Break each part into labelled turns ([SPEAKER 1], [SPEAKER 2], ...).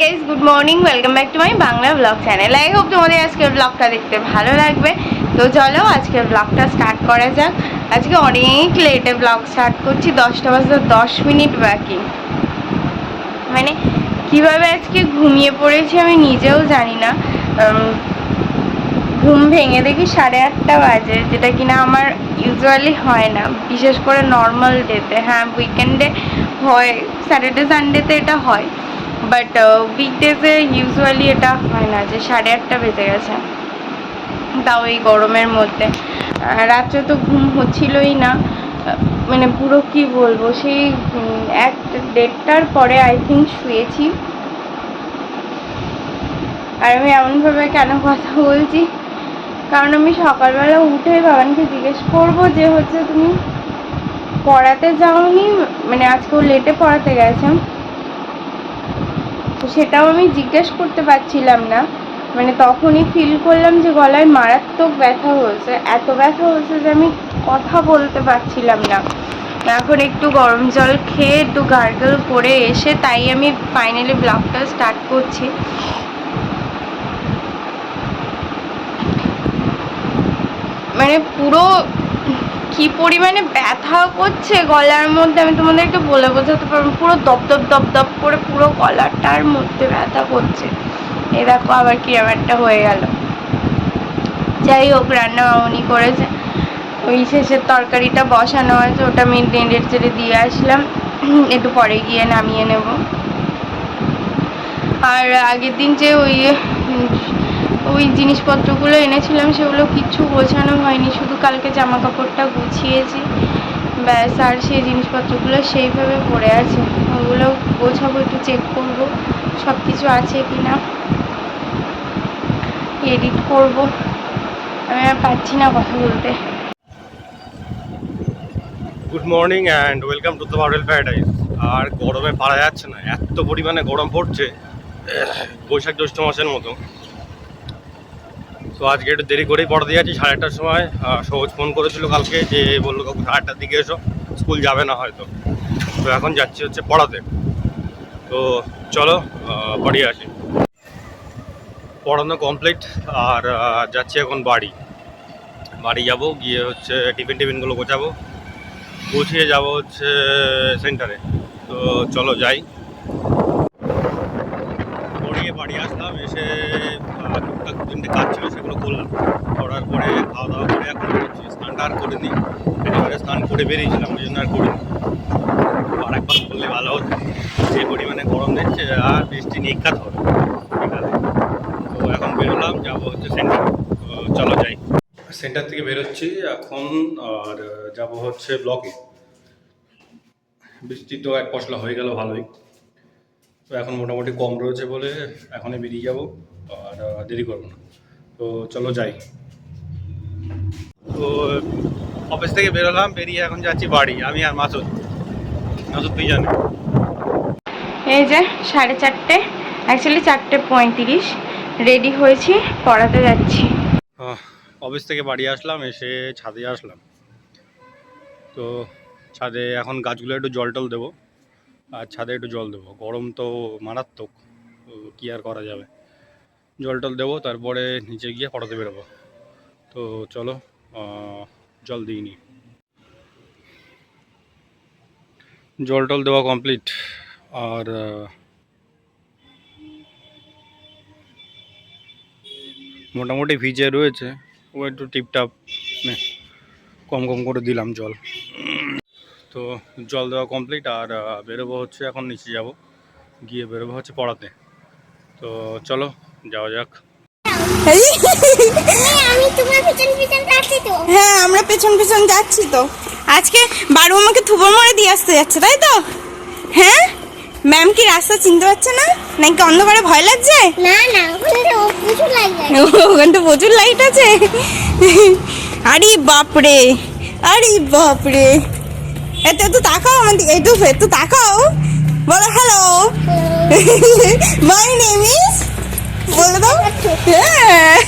[SPEAKER 1] Guys, good morning, welcome back to my Bangla blog channel. I hope তোমাদের আজকের ব্লগটা দেখতে ভালো লাগবে। তো চলো আজকের ব্লগটা স্টার্ট করা যাক। আজকে অনেক লেটে ব্লগ স্টার্ট করছি, 10টা বাজতে 10 মিনিট বাকি। মানে কিভাবে আজকে ঘুমিয়ে পড়েছি আমি নিজেও জানি না। ঘুম ভেঙে দেখি 8:30 বাজে, যেটা কিনা আমার ইউজুয়ালি হয় না, বিশেষ করে নর্মাল ডেতে। হ্যাঁ, উইকেন্ডে হয়, স্যাটারডে সানডেতে এটা হয়, বাট উইকডেজে ইউজুয়ালি এটা হয় না যে 8:30 বেজে গেছে, তাও এই গরমের মধ্যে। রাত্রে তো ঘুম হচ্ছিলই না, মানে পুরো কি বলবো, সেই 1-1:30টার পরে আই থিঙ্ক শুয়েছি। আর আমি এমনভাবে কেন কথা বলছি, কারণ আমি সকালবেলা উঠে বাবানকে জিজ্ঞেস করবো যে হচ্ছে তুমি পড়াতে যাওনি, মানে আজকেও লেটে পড়াতে গেছে, তো সেটাও আমি জিজ্ঞেস করতে পারছিলাম না। মানে তখনই ফিল করলাম যে গলায় মারাত্মক ব্যথা হয়েছে, এত ব্যথা হয়েছে যে আমি কথা বলতে পারছিলাম না। এখন একটু গরম জল খেয়ে একটু গার্গল করে এসে তাই আমি ফাইনালি ব্লগটা স্টার্ট করছি। মানে পুরো কি পরিমাণে ব্যথা করছে গলার মধ্যে আমি তোমাদেরকে বলে বোঝাতে পারবো। পুরো দপদপ দপদপ করে পুরো গলাটার মধ্যে ব্যথা করছে। এই দেখো আবার কিরম একটা হয়ে গেল। যাই হোক, রান্না মামনি করেছে, ওই শেষের তরকারিটা বসানো আছে, ওটা আমি নেড়ে চেড়ে দিয়ে আসলাম, একটু পরে গিয়ে নামিয়ে নেব। আর আগের দিন যে ওই জিনিসপত্রগুলো এনেছিলাম সেগুলো কিচ্ছু গোছানো হয়নি, শুধু কালকে জামা কাপড়টা গুছিয়েছি ব্যাস। আর সেই জিনিসপত্রগুলো সেইভাবে পড়ে আছে, ওগুলো গোছাবো, একটু চেক করবো সব কিছু আছে কি না, এডিট করব। আমি আর পারছি না কথা বলতে।
[SPEAKER 2] Good morning and welcome to the hotel paradise. আর গরমে পারা যাচ্ছে না, এত পরিমাণে গরম পড়ছে, বৈশাখ জ্যৈষ্ঠ মাসের মতো। তো আজকে একটু দেরি করেই পড়াতে যাচ্ছি। 8:30টার সময় সহজ ফোন করেছিল কালকে, যে বললো কাকু 8টার দিকে এসো, স্কুল যাবে না হয়তো। তো এখন যাচ্ছি হচ্ছে পড়াতে। তো চলো পড়িয়ে আসি। পড়ানো কমপ্লিট, আর যাচ্ছি এখন বাড়ি যাব, গিয়ে হচ্ছে টিফিনগুলো গোছাবো, গুছিয়ে যাব হচ্ছে সেন্টারে। তো চলো যাই। পড়িয়ে বাড়ি আসলাম, এসে টুকটাক 2-3টে কাজ ছিল সেগুলো করলাম। করার পরে খাওয়া দাওয়া করে এখন হচ্ছে স্নানটা আর করিনি, একেবারে স্নান করে বেরিয়েছিলাম, ওই জন্য আর করিনি। আর একবার করলে ভালো হতো, যে পরিমাণে গরম দিচ্ছে আর বৃষ্টি নিঘাত হবে বিকালে। তো এখন বেরোলাম, যাবো হচ্ছে সেন্টার। চলো যাই। সেন্টার থেকে বেরোচ্ছি এখন, আর যাব হচ্ছে ব্লকে। বৃষ্টি তো এক পশলা হয়ে গেল ভালোই, তো এখন মোটামুটি কম রয়েছে বলে এখনই বেরিয়ে যাব, আর দেরি করবো না। তো চলো যাই। তো অফিস থেকে বেরোলাম, বেরিয়ে এখন যাচ্ছি বাড়ি, আমি আর মাসুদ তুই জানি।
[SPEAKER 1] এই যে 4:30, অ্যাকচুয়ালি 4:35 রেডি হয়েছি, পড়াতে যাচ্ছি।
[SPEAKER 2] অফিস থেকে বাড়ি আসলাম, এসে ছাদে আসলাম। তো ছাদে এখন গাছগুলো একটু জল টল দেবো, আর ছাদে একটু জল দেবো। গরম তো মারাত্মক, কী আর করা যাবে। জল টল দেবো, তারপরে নিচে গিয়ে পড়াতে বেরোবো। তো চলো জল দিইনি। জল টল দেওয়া কমপ্লিট, আর মোটামুটি ভিজে রয়েছে, ও একটু টিপটাপ কম কম করে দিলাম জল। তো জল দেওয়া কমপ্লিট, আর বেরোবো হচ্ছে এখন, নিচে যাব, গিয়ে বেরোবো হচ্ছে পড়াতে। তো চলো যাওয়া যাক।
[SPEAKER 1] হ্যাঁ, আমরা পেছন পেছন যাচ্ছি। তো আজকে বারু আমাকে থুবর মরে দিয়ে আসতে যাচ্ছে, তাই তো? হ্যাঁ, ম্যাম কি রাস্তা চিনতে পারছে না, নাকি অন্ধকারে ভয় লাগছে?
[SPEAKER 3] না না,
[SPEAKER 1] ওখানে তো প্রচুর লাইট আছে। আরে বাপরে, আরে বাপরে, এত তাকাও আমার দিকে, একটু তাকাও, বলো হ্যালো, মাই নেম ইজ, বলে দাও। হ্যাঁ,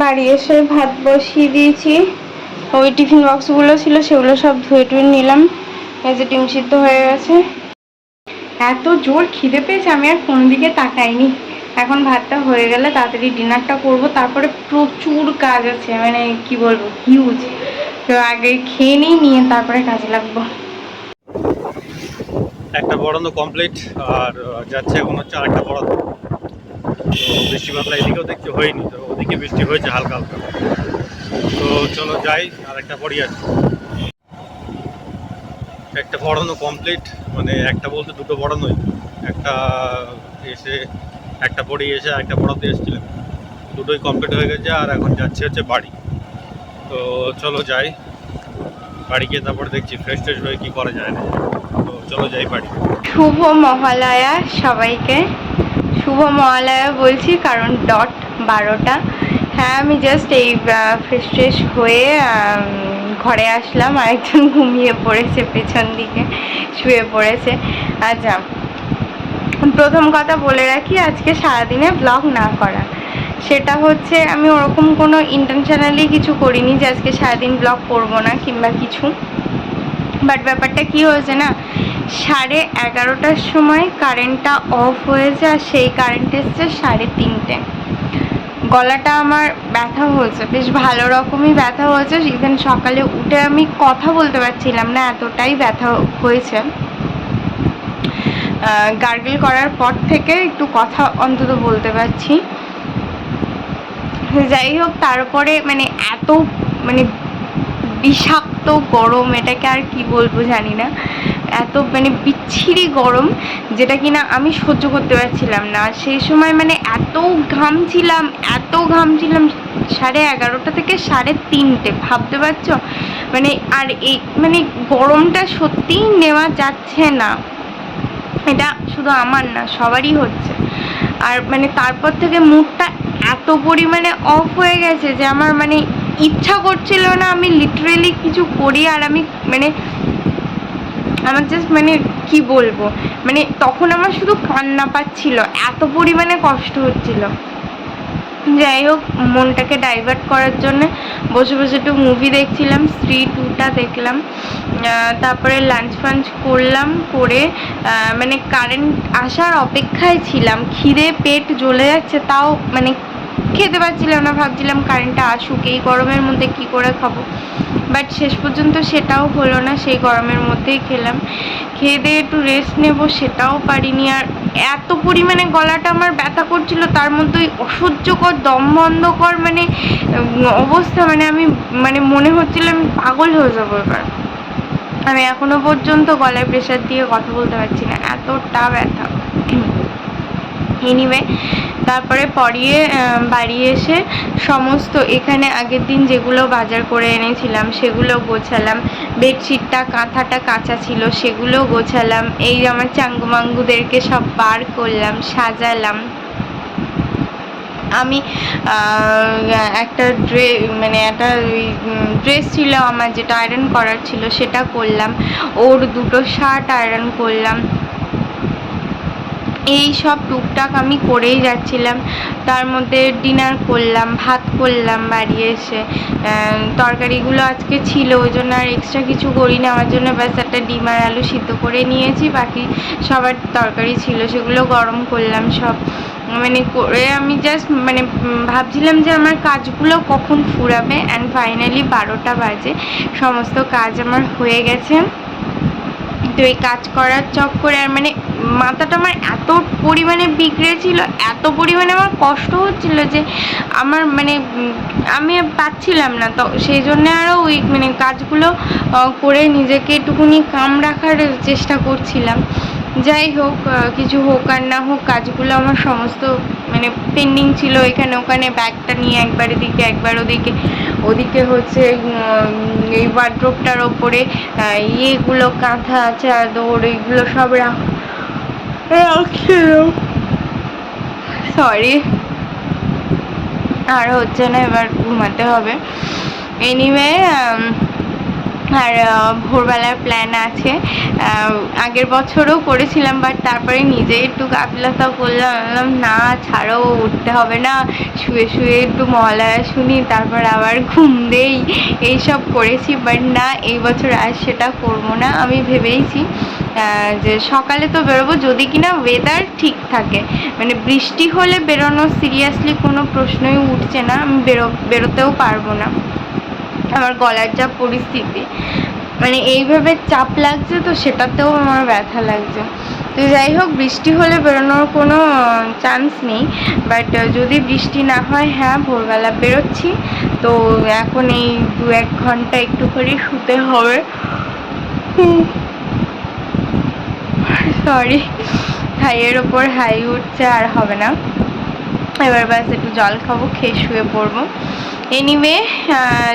[SPEAKER 1] বাড়ি এসে ভাত বসিয়ে দিয়েছি। ওই টিফিন বক্সগুলো ছিল সেগুলো সব ধুয়ে টুয়ে নিলাম। এই যে ডিম সিদ্ধ হয়ে গেছে। এত জোর খিদে পেয়েছে আমি আর কোনো দিকে তাকাইনি। এখন ভাতটা হয়ে গেলে তাড়াতাড়ি ডিনারটা করব, তারপরে প্রচুর কাজ আছে, মানে কি বলবো, হিউজ। তো আগে খেয়ে নিয়ে তারপরে কাজে লাগবো।
[SPEAKER 2] একটা বড়ানো কমপ্লিট, আর যাচ্ছে এখন হচ্ছে আরেকটা বড়ানো। তো বৃষ্টি বাদলা এদিকেও দেখতে হয়নি, তো ওদিকে বৃষ্টি হয়েছে হালকা হালকা। তো চলো যাই, আরেকটা পড়ি আসি। একটা পড়ানো কমপ্লিট, মানে একটা বলতে দুটো পড়ানোই। একটা এসে একটা পড়ি এসে একটা পড়াতে এসেছিলাম, দুটোই কমপ্লিট হয়ে গেছে। আর এখন যাচ্ছি হচ্ছে বাড়ি। তো চলো যাই, বাড়ি গিয়ে তারপরে দেখছি ফ্রেশ ট্রেশ হয়ে কী করা যায় না। তো চলো যাই বাড়ি।
[SPEAKER 1] শুভ মহালয়া সবাইকে। শুভ মহালয়া বলছি কারণ ডট 12টা। হ্যাঁ, আমি জাস্ট এই ফ্রেশ ট্রেশ হয়ে ঘরে আসলাম। আরেকজন ঘুমিয়ে পড়েছে, পেছন দিকে শুয়ে পড়েছে। আচ্ছা, প্রথম কথা বলে রাখি, আজকে সারাদিনে ব্লগ না করা, সেটা হচ্ছে আমি ওরকম কোনো ইন্টেনশনালি কিছু করিনি যে আজকে সারাদিন ব্লগ করবো না কিংবা কিছু। বাট ব্যাপারটা কি হয়েছে না, 11:30টার সময় কারেন্টটা অফ হয়েছে, আর সেই কারেন্ট এসছে 3:30। গলাটা আমার ব্যথা হয়েছে, বেশ ভালো রকমই ব্যথা হয়েছে। ইভেন সকালে উঠে আমি কথা বলতে পারছিলাম না, এতটাই ব্যথা হয়েছে। গার্গল করার পর থেকে একটু কথা অন্তত বলতে পারছি। যাই হোক, তারপরে মানে এত মানে বিষাক্ত গরম, এটাকে আর কি বলবো জানি না, এত মানে বিচ্ছিরি গরম যেটা কিনা আমি সহ্য করতে পারছিলাম না। সেই সময় মানে এত ঘামছিলাম 11:30 থেকে 3:30, ভাবতে পারছো মানে। আর এই মানে গরমটা সত্যিই নেওয়া যাচ্ছে না, এটা শুধু আমার না, সবারই হচ্ছে। আর মানে তারপর থেকে মুডটা এত পরিমাণে অফ হয়ে গেছে যে আমার মানে ইচ্ছা করছিল না আমি লিটারেলি কিছু করি। আর আমি মানে আমার জাস্ট মানে কি বলবো, মানে তখন আমার শুধু কান্না পাচ্ছিল, এত পরিমাণে কষ্ট হচ্ছিল। যাই হোক, মনটাকে ডাইভার্ট করার জন্য বসে বসে একটু মুভি দেখছিলাম, স্ত্রী 2টা দেখলাম। তারপরে লাঞ্চ ফাঞ্চ করলাম, করে মানে কারেন্ট আসার অপেক্ষায় ছিলাম। খিদে পেট জ্বলে যাচ্ছে, তাও মানে খেতে পারছিলাম না, ভাবছিলাম কারেন্টটা আসুক, এই গরমের মধ্যে কি করে খাবো। বাট শেষ পর্যন্ত সেটাও হলো না, সেই গরমের মধ্যেই খেলাম। খেয়ে দিয়ে একটু রেস্ট নেবো, সেটাও পারিনি। আর এত পরিমাণে গলাটা আমার ব্যথা করছিল, তার মধ্যে অসহ্যকর দম বন্ধকর মানে অবস্থা, মানে আমি মানে মনে হচ্ছিল আমি পাগল হয়ে যাবো এবার। আমি এখনো পর্যন্ত গলায় প্রেশার দিয়ে কথা বলতে পারছি না, এতটা ব্যথা। এনিওয়ে, তারপরে পরিয়ে বাড়ি এসে সমস্ত এখানে আগের দিন যেগুলো বাজার করে এনেছিলাম সেগুলো গোছালাম। বেডশিটটা কাঁথাটা কাঁচা ছিল, সেগুলো গোছালাম। এই আমার চাঙ্গুমাঙ্গুদেরকে সব বার করলাম, সাজালাম। আমি একটা একটা ড্রেস ছিল আমার, যেটা আয়রন করার ছিল, সেটা করলাম। ওর 2টো শার্ট আয়রন করলাম। এই সব টুকটাক আমি করেই যাচ্ছিলাম। তার মধ্যে ডিনার করলাম, ভাত করলাম বাড়ি এসে। তরকারিগুলো আজকে ছিল, ওই জন্য আর এক্সট্রা কিছু করি না। আমার জন্য ব্যাস একটা ডিম আর আলু সিদ্ধ করে নিয়েছি, বাকি সবার তরকারি ছিল, সেগুলো গরম করলাম সব। মানে করে আমি জাস্ট মানে ভাবছিলাম যে আমার কাজগুলো কখন ফুরাবে। অ্যান্ড ফাইনালি 12টা বাজে, সমস্ত কাজ আমার হয়ে গেছে। তো এই কাজ করার চক্করে আর মানে মাথাটা আমার এত পরিমাণে বিগড়েছিল, এত পরিমাণে আমার কষ্ট হচ্ছিল যে আমার মানে আমি পাচ্ছিলাম না। তো সেই জন্যে আরও ওই মানে কাজগুলো করে নিজেকে একটুখানি কাম রাখার চেষ্টা করছিলাম। যাই হোক, কিছু হোক আর না হোক, কাজগুলো আমার সমস্ত মানে পেন্ডিং ছিল, এখানে ওখানে ব্যাগটা নিয়ে একবার এদিকে একবার ওদিকে। ওদিকে হচ্ছে এই ওয়ার্ড্রোবটার ওপরে ইয়েগুলো কাঁথা চাদর এইগুলো সব রাখছিলাম। সরি, আর হচ্ছে না, এবার ঘুমাতে হবে। এনিওয়ে, আর ভোরবেলার প্ল্যান আছে। আগের বছরও করেছিলাম, বাট তারপরে নিজে একটু গাফিলতা করলাম, না ছাড়ো, উঠতে হবে না, শুয়ে শুয়ে একটু মহালয়া শুনি, তারপর আবার ঘুম দেই, এইসব করেছি। বাট না, এই বছর আর সেটা করবো না। আমি ভেবেইছি যে সকালে তো বেরোবো, যদি কিনা ওয়েদার ঠিক থাকে। মানে বৃষ্টি হলে বেরোনো সিরিয়াসলি কোনো প্রশ্নই উঠছে না, আমি বেরোতেও পারবো না। আমার গলার যা পরিস্থিতি, মানে এইভাবে চাপ লাগছে, তো সেটাতেও আমার ব্যথা লাগছে। তো যাই হোক, বৃষ্টি হলে বেরোনোর কোনো চান্স নেই। বাট যদি বৃষ্টি না হয়, হ্যাঁ ভোরবেলা বেরোচ্ছি। তো এখন এই 2-1 ঘন্টা একটু করে শুতে হবে। সরি, হাইয়ের ওপর হাই উঠছে, আর হবে না। এবার ব্যাস একটু জল খাবো, খেয়ে শুয়ে পড়বো। Anyway,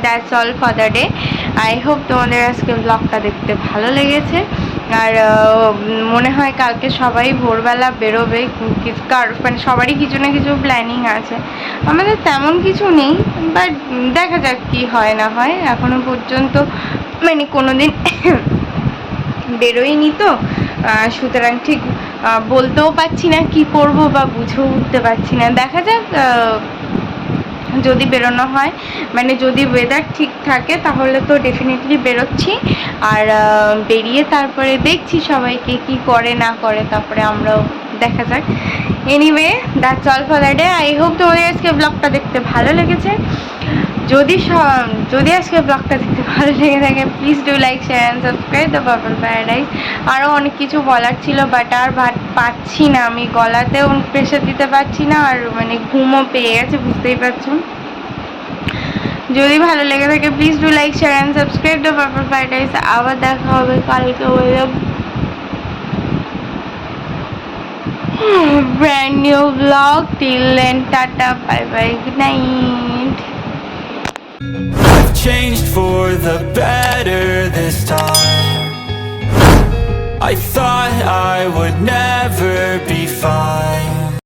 [SPEAKER 1] that's all for the day. I hope তোমাদের আজকে ব্লগটা দেখতে ভালো লেগেছে। আর মনে হয় কালকে সবাই ভোরবেলা বেরোবে, মানে সবারই কিছু না কিছু প্ল্যানিং আছে। আমাদের তেমন কিছু নেই, বাট দেখা যাক কি হয় না হয়। এখনো পর্যন্ত মানে কোনো দিন বেরোয়নি, তো সুতরাং ঠিক বলতেও পারছি না কি করব, বা বুঝেও উঠতে পারছি না। দেখা যাক, যদি বেরোনো হয়, মানে যদি ওয়েদার ঠিক থাকে, তাহলে তো ডেফিনেটলি বেরোচ্ছি। আর বেরিয়ে তারপরে দেখছি সবাইকে কি করে না করে, তারপরে আমরাও দেখা যাক। Anyway, that's all for the day. I hope তোমাদের আজকে ব্লগটা দেখতে ভালো লেগেছে। যদি আজকে ব্লগটা দেখতে ভালো লেগে থাকে, please do like, share and subscribe the purple paradise. আরও অনেক কিছু বলার ছিল, বাট আর পাচ্ছি না, আমি গলাতেও প্রেশার দিতে পারছি না, আর মানে ঘুমও পেয়ে গেছে, বুঝতেই পারছো। যদি ভালো লেগে থাকে, please do like, share and subscribe the purple paradise. আবার দেখা হবে কালকে brand new vlog. Till then, tata, bye bye, good night.
[SPEAKER 3] I've changed for the better this time. I thought I would never be fine.